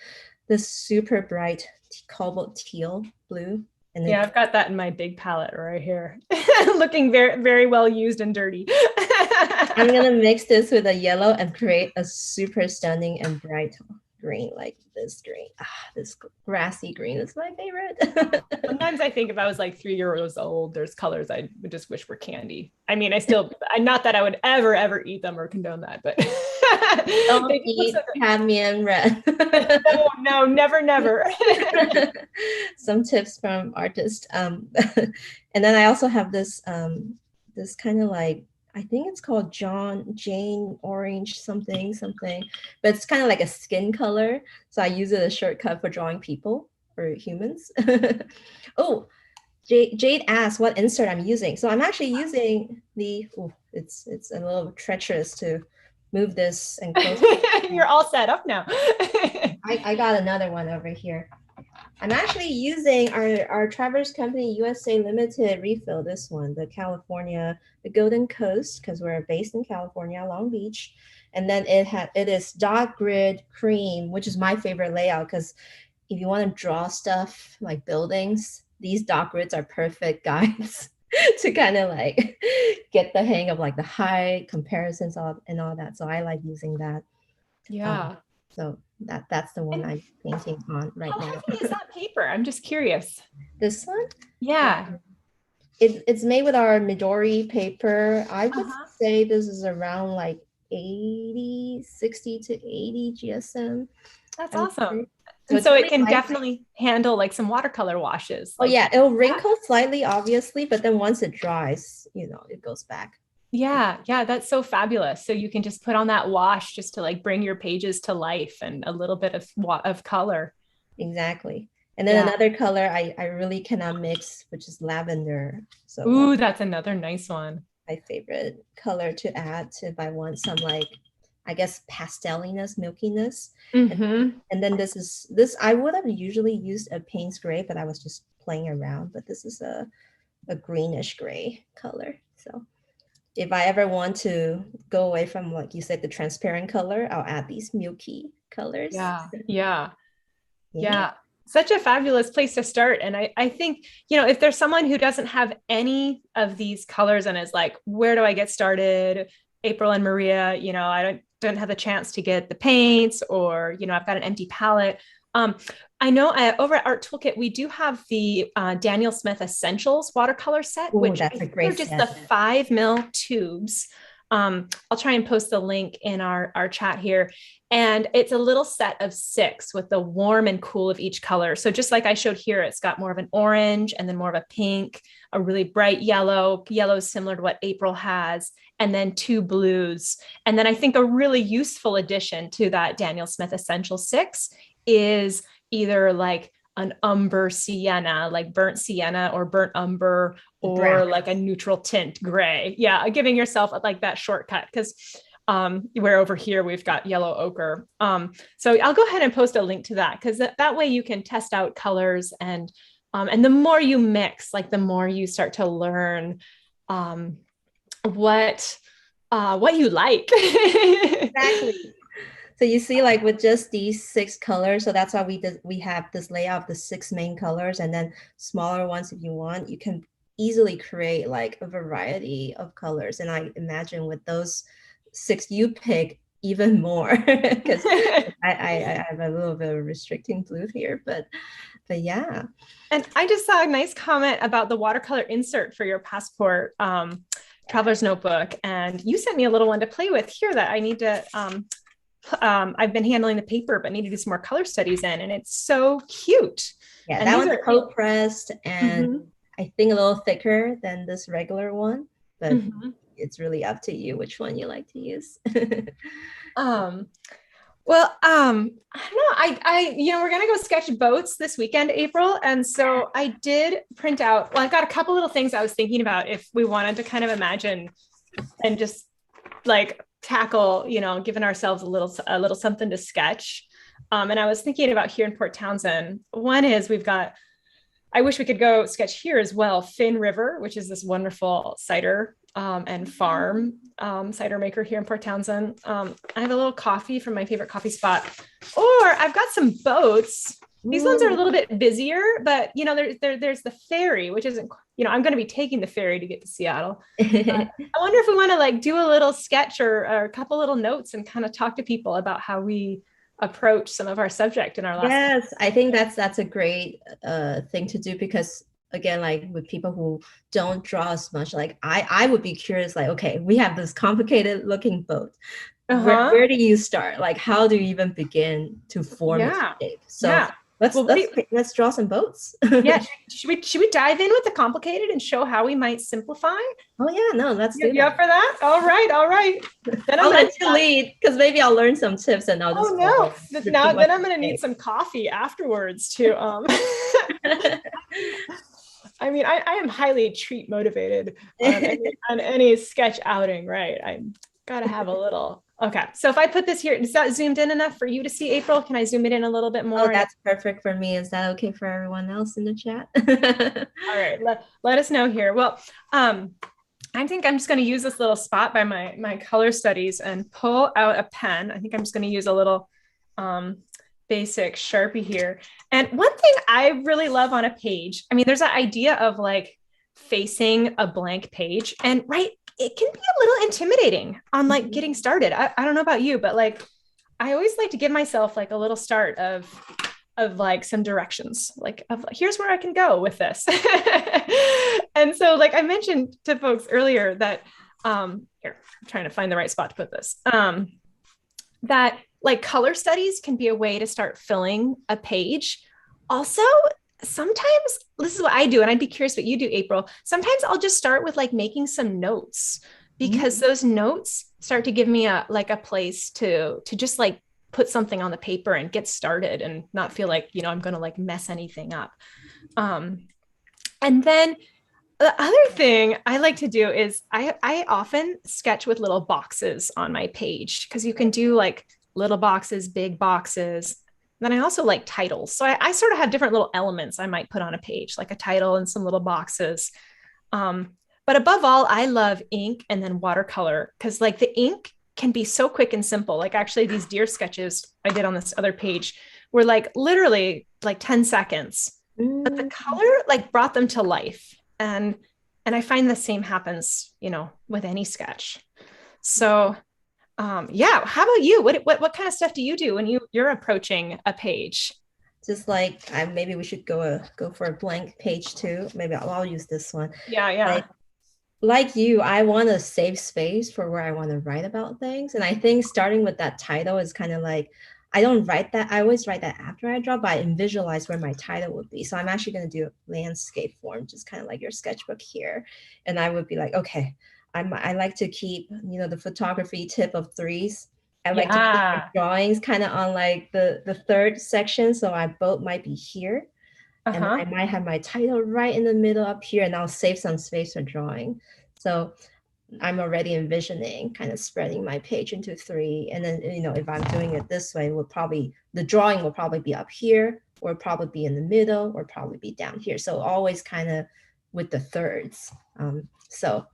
This super bright cobalt teal blue. And yeah, I've got that in my big palette right here. Looking very, very well used and dirty. I'm going to mix this with a yellow and create a super stunning and bright green, like this green. This grassy green is my favorite. Sometimes I think if I was like 3 years old, there's colors I would just wish were candy. I mean, not that I would ever eat them or condone that, but don't eat cadmium red. No, never. Some tips from artists. And then I also have this this kind of like, I think it's called Jane Orange something, but it's kind of like a skin color. So I use it as a shortcut for drawing people or humans. Oh, Jade asked what insert I'm using. So I'm actually using it's a little treacherous to move this and close. You're all set up now. I got another one over here. I'm actually using our Travelers Company USA Limited refill, this one, the Golden Coast, because we're based in California, Long Beach. And then it is dot grid cream, which is my favorite layout, because if you want to draw stuff like buildings, these dot grids are perfect guides to kind of like get the hang of like the height comparisons and all that. So I like using that. Yeah. So that's the one I'm painting on right now. How heavy is that paper? I'm just curious. This one? Yeah. It's made with our Midori paper. I would say this is around like 60 to 80 GSM. That's awesome. And so it can definitely handle like some watercolor washes. Oh yeah, it'll wrinkle slightly, obviously, but then once it dries, it goes back. Yeah, that's so fabulous. So you can just put on that wash just to like bring your pages to life and a little bit of color. Exactly. And then another color I really cannot mix, which is lavender. So that's another nice one. My favorite color to add if I want some like, I guess, pasteliness, milkiness. Mm-hmm. And then this I would have usually used a Payne's gray, but I was just playing around. But this is a greenish gray color. So if I ever want to go away from, like you said, the transparent color, I'll add these milky colors. Yeah. Such a fabulous place to start. And I think, if there's someone who doesn't have any of these colors and is like, where do I get started? April and Maria, I don't have the chance to get the paints, or, I've got an empty palette. I know over at Art Toolkit, we do have the Daniel Smith Essentials watercolor set, which that's a great just the 5mm tubes. I'll try and post the link in our chat here. And it's a little set of 6 with the warm and cool of each color. So just like I showed here, it's got more of an orange and then more of a pink, a really bright yellow. Yellow is similar to what April has, and then 2 blues. And then I think a really useful addition to that Daniel Smith Essential 6 is either like an umber sienna, like burnt sienna or burnt umber, or brown, like a neutral tint gray. Yeah, giving yourself like that shortcut, because where over here we've got yellow ochre. So I'll go ahead and post a link to that, because that way you can test out colors and And the more you mix, like the more you start to learn um, what you like. Exactly. So you see, like with just these 6 colors, so that's why we have this layout of the 6 main colors, and then smaller ones if you want. You can easily create like a variety of colors. And I imagine with those 6 you pick even more because I have a little bit of a restricting blue here, but yeah. And I just saw a nice comment about the watercolor insert for your passport traveler's notebook. And you sent me a little one to play with here that I need to, I've been handling the paper, but need to do some more color studies in. And it's so cute. Yeah, And that these one's are cold pressed and Mhm. I think a little thicker than this regular one, but Mhm. it's really up to you which one you like to use. Um, Well, I don't know. We're gonna go sketch boats this weekend, April, and so I did print out. Well, I've got a couple little things I was thinking about if we wanted to kind of imagine and just like tackle, giving ourselves a little something to sketch. And I was thinking about here in Port Townsend. One is we've got. I wish we could go sketch here as well. Finn River, which is this wonderful cider and farm cider maker here in Port Townsend. I have a little coffee from my favorite coffee spot, or I've got some boats. These ones are a Ooh. little bit busier, but there's the ferry, which isn't. I'm going to be taking the ferry to get to Seattle. I wonder if we want to like do a little sketch or a couple little notes and kind of talk to people about how we approach some of our subject in our last. Yes, I think that's a great thing to do because again, like with people who don't draw as much, like I would be curious, like, okay, we have this complicated looking boat. Uh-huh. Where do you start? Like, how do you even begin to form its Yeah. shape? So Yeah. Well, let's draw some boats. yeah, should we dive in with the complicated and show how we might simplify? Oh yeah, no, let's do You up that. for that? All right, all right. Then I'm I'll gonna let you lead because maybe I'll learn some tips and I'll oh just no. follow, Now repeat my then I'm gonna need mistakes. some coffee afterwards to I mean I am highly treat motivated on any sketch outing, right? I gotta have a little. Okay, so if I put this here, is that zoomed in enough for you to see, April? Can I zoom it in a little bit Oh, more? that's perfect for me. Is that okay for everyone else in the chat? All right, let us know here. Well, I think I'm just going to use this little spot by my color studies and pull out a pen. I think I'm just going to use a little basic Sharpie here. And one thing I really love on a page, I mean, there's an idea of like facing a blank page, and right, it can be a little intimidating on like getting started. I don't know about you, but like I always like to give myself like a little start of like some directions, like of here's where I can go with this. And so like I mentioned to folks earlier that here, I'm trying to find the right spot to put this. That like color studies can be a way to start filling a page. Also, sometimes this is what I do, and I'd be curious what you do, April. Sometimes I'll just start with like making some notes because those notes start to give me a like a place to just like put something on the paper and get started and not feel like I'm going to like mess anything up. And then the other thing I like to do is I often sketch with little boxes on my page because you can do like little boxes, big boxes. Then I also like titles. So I sort of have different little elements I might put on a page, like a title and some little boxes. But above all, I love ink and then watercolor because like the ink can be so quick and simple. Like actually these deer sketches I did on this other page were like literally like 10 seconds, but the color like brought them to life. And I find the same happens, with any sketch. So yeah, how about you? What kind of stuff do you do when you're approaching a page? Just like maybe we should go for a blank page too. Maybe I'll use this one. Yeah, yeah. Like you, I want to save space for where I want to write about things. And I think starting with that title is kind of like, I don't write that. I always write that after I draw, but I visualize where my title would be. So I'm actually going to do landscape form, just kind of like your sketchbook here. And I would be like, okay, I like to keep, the photography tip of threes. I like to keep my Yeah. drawings kind of on like the third section. So I both might be here. And I Uh-huh. might have my title right in the middle up here, and I'll save some space for drawing. So I'm already envisioning kind of spreading my page into three. And then, if I'm doing it this way, the drawing will probably be up here, or probably be in the middle, or probably be down here. So always kind of with the thirds. So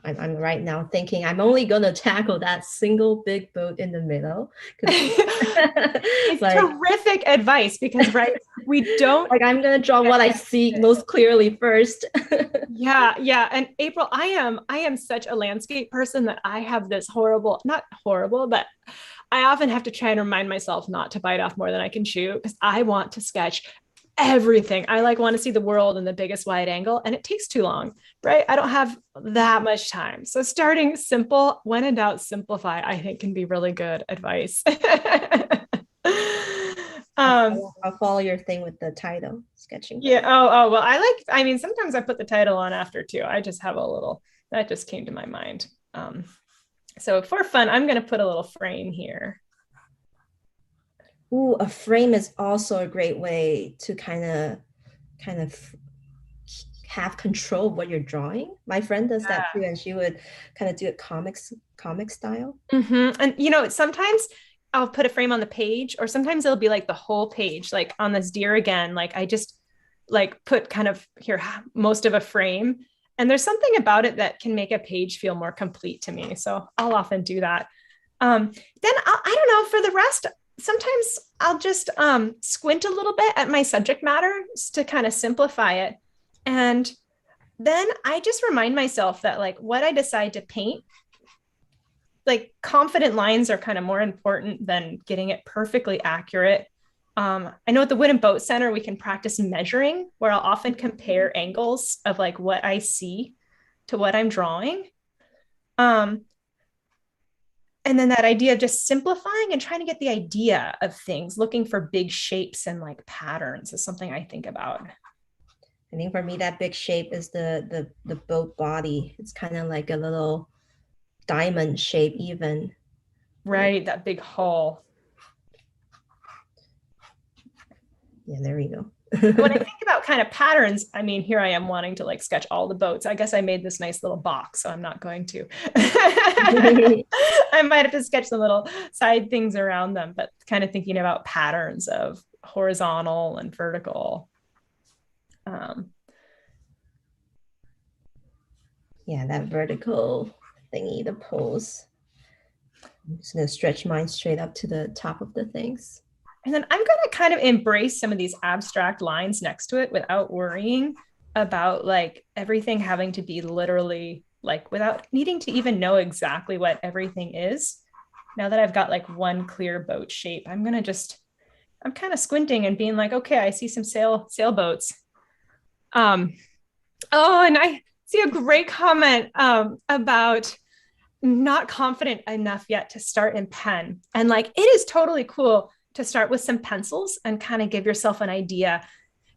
I'm right now thinking I'm only gonna tackle that single big boat in the middle. It's Like, terrific advice because, right, we don't like I'm gonna draw what I see most clearly first. yeah. And April, I am such a landscape person that I have this horrible, not horrible, but I often have to try and remind myself not to bite off more than I can chew because I want to sketch everything. I like want to see the world in the biggest wide angle, and it takes too long, right? I don't have that much time. So starting simple, when in doubt, simplify, I think can be really good advice. I'll follow your thing with the title sketching. Yeah. Oh, well, I mean, sometimes I put the title on after too. I just have a little, that just came to my mind. So for fun, I'm going to put a little frame here. Ooh, a frame is also a great way to kind of have control of what you're drawing. My friend does that too, and she would kind of do it comic style. Mm-hmm. And sometimes I'll put a frame on the page, or sometimes it'll be like the whole page, like on this deer again. Like I just like put kind of here most of a frame, and there's something about it that can make a page feel more complete to me. So I'll often do that. Then I don't know, for the rest, sometimes I'll just squint a little bit at my subject matter to kind of simplify it. And then I just remind myself that like what I decide to paint, like confident lines are kind of more important than getting it perfectly accurate. I know at the Wood and Boat Center, we can practice measuring, where I'll often compare angles of like what I see to what I'm drawing. And then that idea of just simplifying and trying to get the idea of things, looking for big shapes and like patterns is something I think about. I think for me, that big shape is the boat body. It's kind of like a little diamond shape even. Right, that big hull. Yeah, there we go. When I think about kind of patterns, I mean, here I am wanting to like sketch all the boats. I guess I made this nice little box, so I'm not going to. I might have to sketch some little side things around them, but kind of thinking about patterns of horizontal and vertical. Yeah, that vertical thingy, the pose. I'm just gonna stretch mine straight up to the top of the things. And then I'm going to kind of embrace some of these abstract lines next to it without worrying about like everything having to be literally like without needing to even know exactly what everything is. Now that I've got like one clear boat shape, I'm kind of squinting and being like, okay, I see some sailboats. Oh, and I see a great comment about not confident enough yet to start in pen. And like, it is totally cool to start with some pencils and kind of give yourself an idea.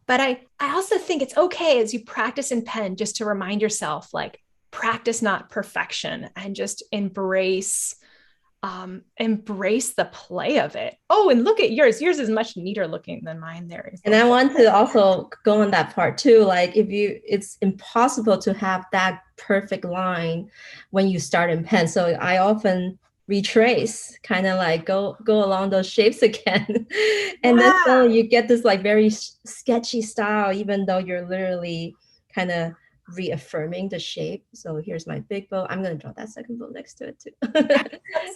But I also think it's okay as you practice in pen just to remind yourself, like, practice not perfection, and just embrace the play of it. Oh, and look at yours. Yours is much neater looking than mine there. And I want to also go on that part too. Like it's impossible to have that perfect line when you start in pen. So I often retrace, kind of like go along those shapes again. And then so you get this like very sketchy style, even though you're literally kind of reaffirming the shape. So here's my big boat. I'm going to draw that second boat next to it too.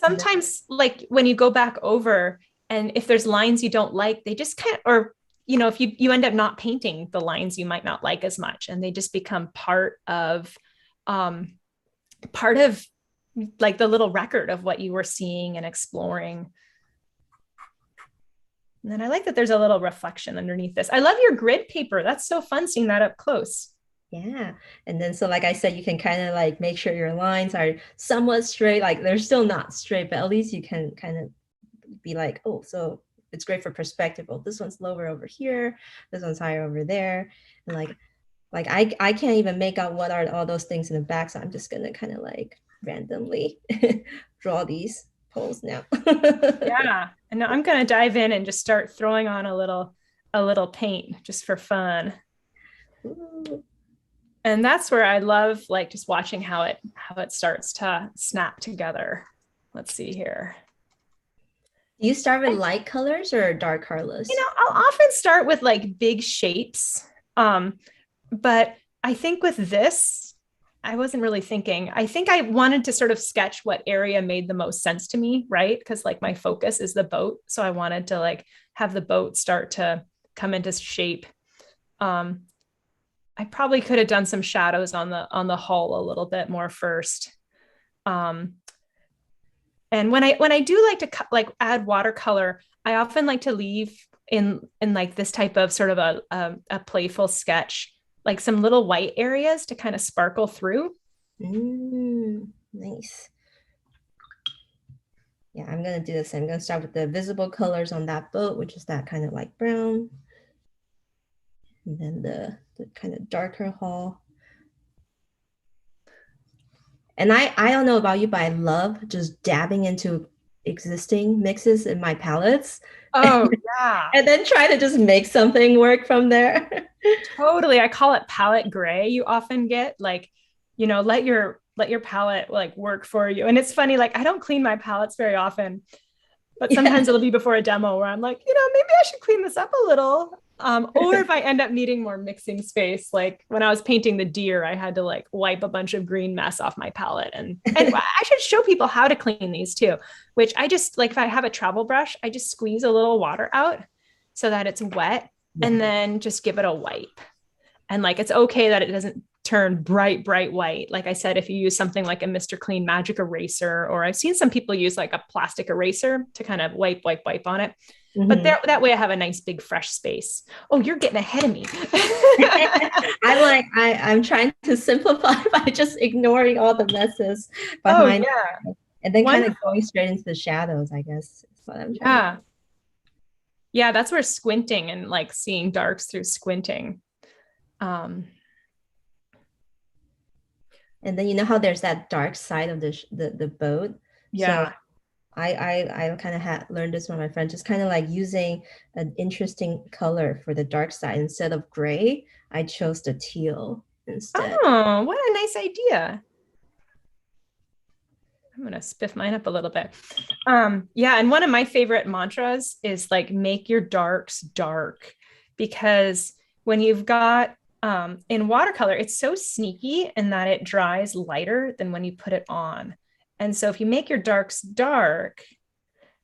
Sometimes like when you go back over, and if there's lines you don't like, they just kind of, or if you end up not painting the lines you might not like as much, and they just become part of like the little record of what you were seeing and exploring. And then I like that there's a little reflection underneath this. I love your grid paper. That's so fun seeing that up close. Yeah. And then, so like I said, you can kind of like make sure your lines are somewhat straight. Like they're still not straight, but at least you can kind of be like, oh, so it's great for perspective. Oh, this one's lower over here. This one's higher over there. And like I can't even make out what are all those things in the back. So I'm just going to kind of like randomly draw these poles now. Yeah. And now I'm going to dive in and just start throwing on a little paint just for fun. Ooh. And that's where I love like just watching how it starts to snap together. Let's see here. Do you start with light colors or dark colors? I'll often start with like big shapes. But I think with this, I wasn't really thinking. I think I wanted to sort of sketch what area made the most sense to me, right? Because like my focus is the boat. So I wanted to like have the boat start to come into shape. Um, I probably could have done some shadows on the hull a little bit more first. Um, and when I do like to like add watercolor, I often like to leave in like this type of sort of a playful sketch, like some little white areas to kind of sparkle through. Nice. Yeah, I'm gonna do the same. I'm gonna start with the visible colors on that boat, which is that kind of like brown. And then the kind of darker hull. And I don't know about you, but I love just dabbing into existing mixes in my palettes. Oh, yeah. And then try to just make something work from there. Totally. I call it palette gray. You often get like, let your palette like work for you. And it's funny, like I don't clean my palettes very often, but sometimes it'll be before a demo where I'm like, maybe I should clean this up a little. Or if I end up needing more mixing space, like when I was painting the deer, I had to like wipe a bunch of green mess off my palette. And I should show people how to clean these too, which I just like, if I have a travel brush, I just squeeze a little water out so that it's wet and then just give it a wipe. And like, it's okay that it doesn't turn bright white. Like I said, if you use something like a Mr. Clean magic eraser, or I've seen some people use like a plastic eraser to kind of wipe on it. Mm-hmm. But that way I have a nice big fresh space. Oh, you're getting ahead of me. I'm trying to simplify by just ignoring all the messes behind. Oh, yeah. And then kind of going straight into the shadows, I guess. Is what I'm trying to. Yeah, that's where squinting and like seeing darks through squinting. And then how there's that dark side of the boat. Yeah. So I kind of learned this from my friend, just kind of like using an interesting color for the dark side. Instead of gray, I chose the teal instead. Oh, what a nice idea. I'm going to spiff mine up a little bit. Yeah. And one of my favorite mantras is like, make your darks dark, because when you've got in watercolor, it's so sneaky in that it dries lighter than when you put it on. And so if you make your darks dark,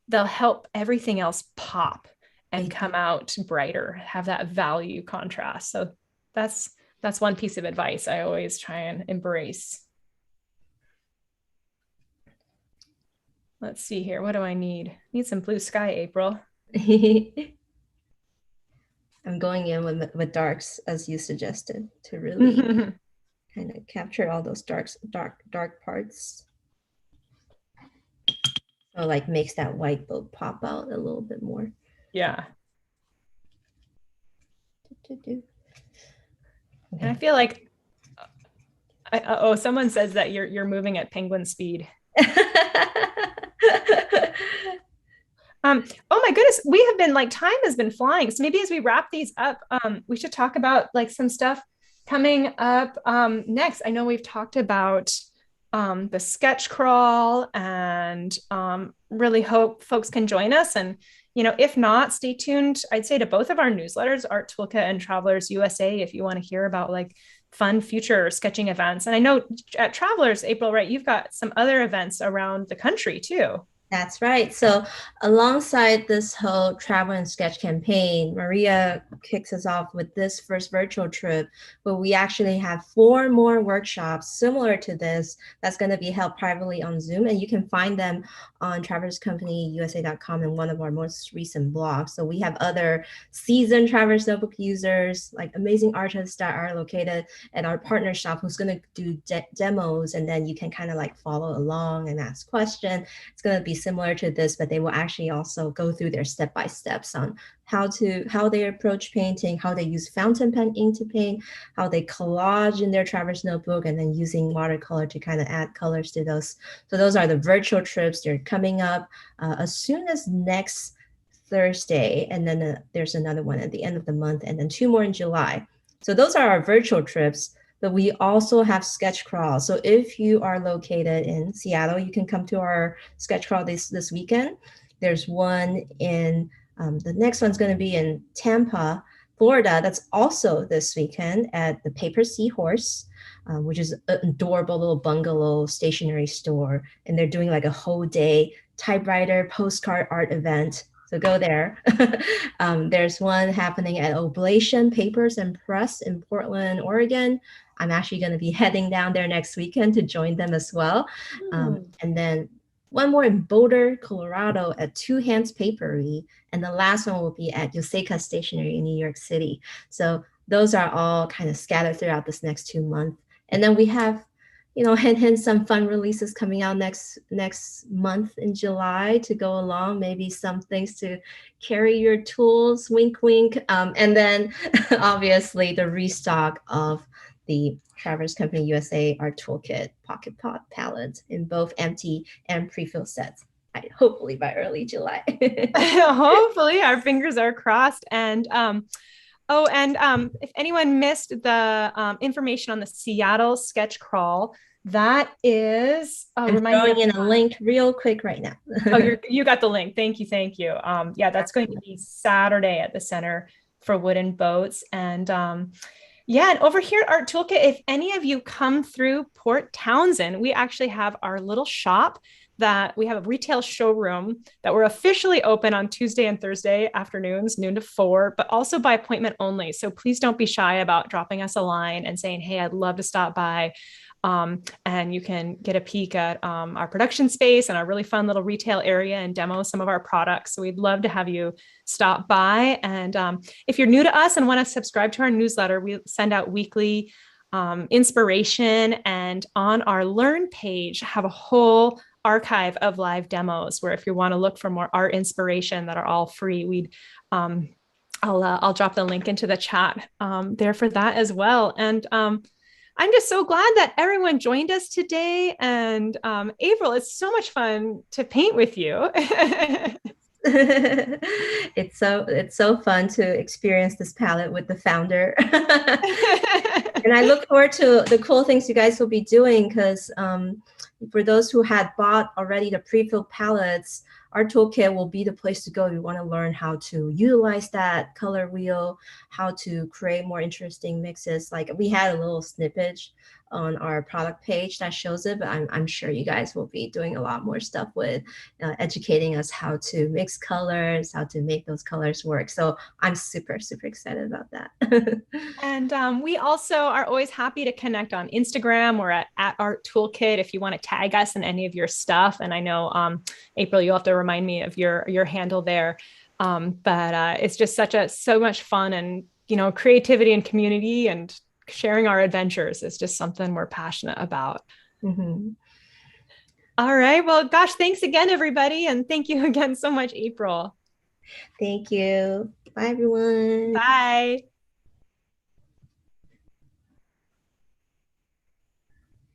they'll help everything else pop and come out brighter, have that value contrast. So that's one piece of advice I always try and embrace. Let's see here. What do I need? Need some blue sky, April. I'm going in with darks as you suggested to really kind of capture all those dark parts. So like makes that white boat pop out a little bit more. Yeah. Okay. And I feel like, someone says that you're moving at penguin speed. Oh my goodness, we have been like, time has been flying. So maybe as we wrap these up, we should talk about like some stuff coming up next. I know we've talked about the sketch crawl, and really hope folks can join us. And, if not, stay tuned, I'd say, to both of our newsletters, Art Toolkit and Travelers USA, if you want to hear about like fun future sketching events. And I know at Travelers, April, right, you've got some other events around the country too. That's right. So alongside this whole travel and sketch campaign, Maria kicks us off with this first virtual trip, but we actually have 4 more workshops similar to this that's going to be held privately on Zoom, and you can find them on TRAVELER'SCompanyUSA.com in one of our most recent blogs. So we have other seasoned Travelers Notebook users, like amazing artists that are located at our partner shop, who's going to do demos, and then you can kind of like follow along and ask questions. It's going to be similar to this, but they will actually also go through their step-by-steps on how they approach painting, how they use fountain pen ink to paint, how they collage in their Travelers Notebook, and then using watercolor to kind of add colors to those. So those are the virtual trips. They're coming up as soon as next Thursday, and then there's another one at the end of the month, and then 2 more in July. So those are our virtual trips. But we also have sketch crawl. So if you are located in Seattle, you can come to our sketch crawl this weekend. There's one in, the next one's going to be in Tampa, Florida. That's also this weekend at the Paper Seahorse, which is an adorable little bungalow stationery store. And they're doing like a whole day typewriter postcard art event. So go there. There's one happening at Oblation Papers and Press in Portland, Oregon. I'm actually going to be heading down there next weekend to join them as well. And then one more in Boulder, Colorado at Two Hands Papery. And the last one will be at Yoseika Stationery in New York City. So those are all kind of scattered throughout this next 2 months. And then we have, hint, some fun releases coming out next month in July to go along. Maybe some things to carry your tools, wink, wink. And then obviously the restock of the Travelers Company USA Art Toolkit Pocket Pot Palette in both empty and pre-filled sets. Hopefully by early July. Hopefully, our fingers are crossed. And if anyone missed the information on the Seattle sketch crawl, that is I'm throwing in a link real quick right now. You got the link. Thank you. Yeah, that's going to be Saturday at the Center for Wooden Boats. And and over here at Art Toolkit, if any of you come through Port Townsend, we actually have our little shop that we have a retail showroom that we're officially open on Tuesday and Thursday afternoons, noon to 4, but also by appointment only. So please don't be shy about dropping us a line and saying, hey, I'd love to stop by. And you can get a peek at our production space and our really fun little retail area and demo some of our products. So we'd love to have you stop by. And if you're new to us and want to subscribe to our newsletter, we send out weekly inspiration, and on our Learn page have a whole archive of live demos where if you want to look for more art inspiration that are all free, I'll drop the link into the chat there for that as well. And I'm just so glad that everyone joined us today. And April, it's so much fun to paint with you. It's so fun to experience this palette with the founder. And I look forward to the cool things you guys will be doing, because for those who had bought already the pre-filled palettes, Art Toolkit will be the place to go if you want to learn how to utilize that color wheel, how to create more interesting mixes. Like we had a little snippet on our product page that shows it, but I'm sure you guys will be doing a lot more stuff with educating us how to mix colors, how to make those colors work. So I'm super, super excited about that. And we also are always happy to connect on Instagram or at Art Toolkit if you want to tag us in any of your stuff. And I know, April, you'll have to remind me of your handle there. But it's just so much fun, and, creativity and community and sharing our adventures is just something we're passionate about. Mm-hmm. All right. Well, gosh, thanks again, everybody. And thank you again so much, April. Thank you. Bye, everyone. Bye.